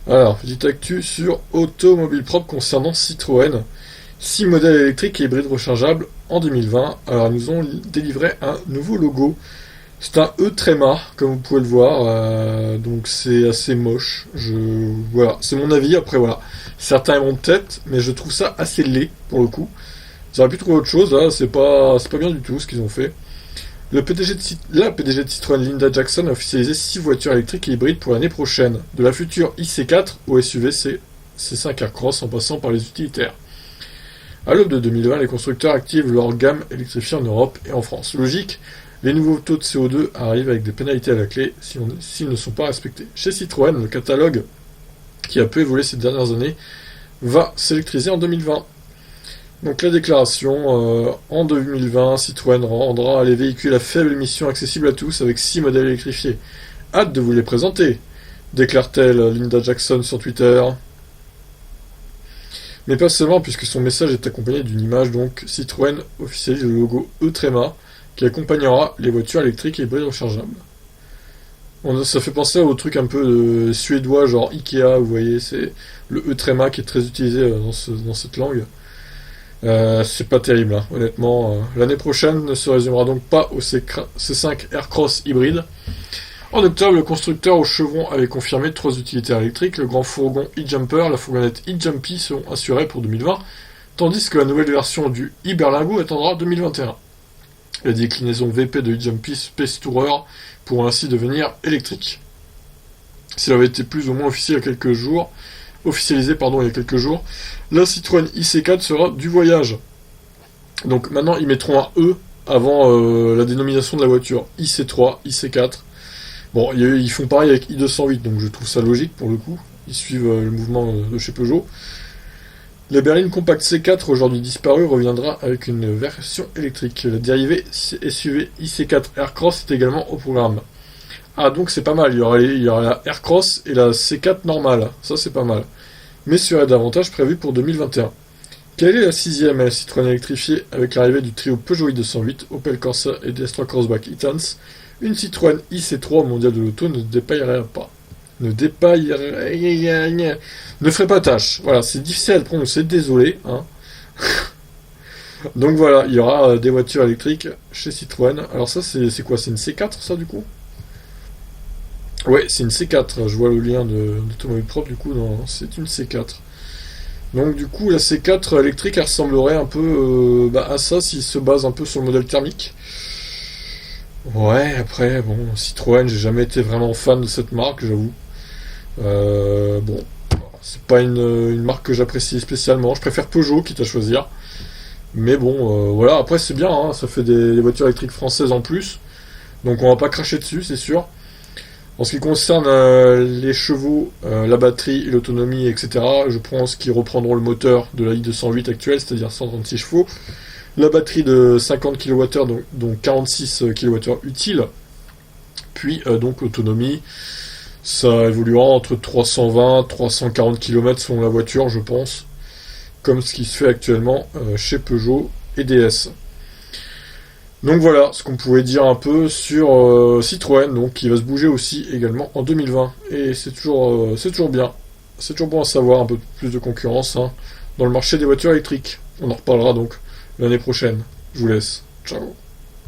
Alors, petite actu sur Automobile Propre concernant Citroën. 6 modèles électriques et hybrides rechargeables en 2020. Alors, ils nous ont délivré un nouveau logo. C'est un E Tréma, comme vous pouvez le voir. Donc, c'est assez moche. Voilà, c'est mon avis. Après, voilà. Certains aiment peut-être, mais je trouve ça assez laid, pour le coup. Ils auraient pu trouver autre chose, là. C'est pas bien du tout ce qu'ils ont fait. La PDG de Citroën, Linda Jackson, a officialisé 6 voitures électriques et hybrides pour l'année prochaine, de la future IC4 au SUV C5 Aircross en passant par les utilitaires. À l'aube de 2020, les constructeurs activent leur gamme électrifiée en Europe et en France. Logique, les nouveaux taux de CO2 arrivent avec des pénalités à la clé s'ils ne sont pas respectés. Chez Citroën, le catalogue, qui a peu évolué ces dernières années, va s'électriser en 2020. Donc la déclaration, en 2020, Citroën rendra les véhicules à faible émission accessibles à tous avec 6 modèles électrifiés. Hâte de vous les présenter, déclare-t-elle Linda Jackson sur Twitter. Mais pas seulement, puisque son message est accompagné d'une image, donc Citroën officialise le logo E-Trema qui accompagnera les voitures électriques et hybrides rechargeables. Ça fait penser au truc un peu suédois, genre Ikea, vous voyez, c'est le E-Trema qui est très utilisé dans cette langue. C'est pas terrible, hein, honnêtement. L'année prochaine ne se résumera donc pas au C5 Aircross hybride. En octobre, le constructeur au chevron avait confirmé 3 utilitaires électriques. Le grand fourgon e-Jumper, la fourgonnette e-Jumpy seront assurés pour 2020, tandis que la nouvelle version du e-Berlingo attendra 2021. La déclinaison VP de e-Jumpy Space Tourer pourra ainsi devenir électrique. S'il avait été plus ou moins officialisé il y a quelques jours, la Citroën IC4 sera du voyage. Donc maintenant ils mettront un E avant la dénomination de la voiture. IC3, IC4. Bon, ils font pareil avec i208, donc je trouve ça logique pour le coup. Ils suivent le mouvement de chez Peugeot. La berline Compact C4, aujourd'hui disparue, reviendra avec une version électrique. La dérivée SUV IC4 Aircross est également au programme. Ah, donc c'est pas mal, il y aura la Aircross et la C4 normale, ça c'est pas mal. Mais serait davantage prévu pour 2021. Quelle est la 6ème Citroën électrifiée avec l'arrivée du trio Peugeot i208, Opel Corsa et DS3 Crossback e-Tans? Une Citroën IC3 au mondial de l'auto ne dépaillerait pas. Ne ferait pas tâche. Voilà, c'est difficile à prononcer, désolé. Hein. Donc voilà, il y aura des voitures électriques chez Citroën. Alors ça, c'est quoi? C'est une C4 ça du coup? Ouais, c'est une C4. Je vois le lien d'Automobile Propre, du coup, non, c'est une C4. Donc du coup, la C4 électrique, elle ressemblerait un peu à ça s'il se base un peu sur le modèle thermique. Ouais, après, bon, Citroën, j'ai jamais été vraiment fan de cette marque, j'avoue. Bon, c'est pas une marque que j'apprécie spécialement. Je préfère Peugeot, quitte à choisir. Mais bon, voilà, après c'est bien, hein, ça fait des voitures électriques françaises en plus. Donc on va pas cracher dessus, c'est sûr. En ce qui concerne les chevaux, la batterie et l'autonomie, etc., je pense qu'ils reprendront le moteur de la i208 actuelle, c'est-à-dire 136 chevaux. La batterie de 50 kWh, donc 46 kWh utile. Puis donc l'autonomie, ça évoluera entre 320 et 340 km selon la voiture, je pense. Comme ce qui se fait actuellement chez Peugeot et DS. Donc voilà ce qu'on pouvait dire un peu sur Citroën, donc qui va se bouger aussi également en 2020. Et c'est toujours bien. C'est toujours bon à savoir un peu plus de concurrence dans le marché des voitures électriques. On en reparlera donc l'année prochaine. Je vous laisse. Ciao.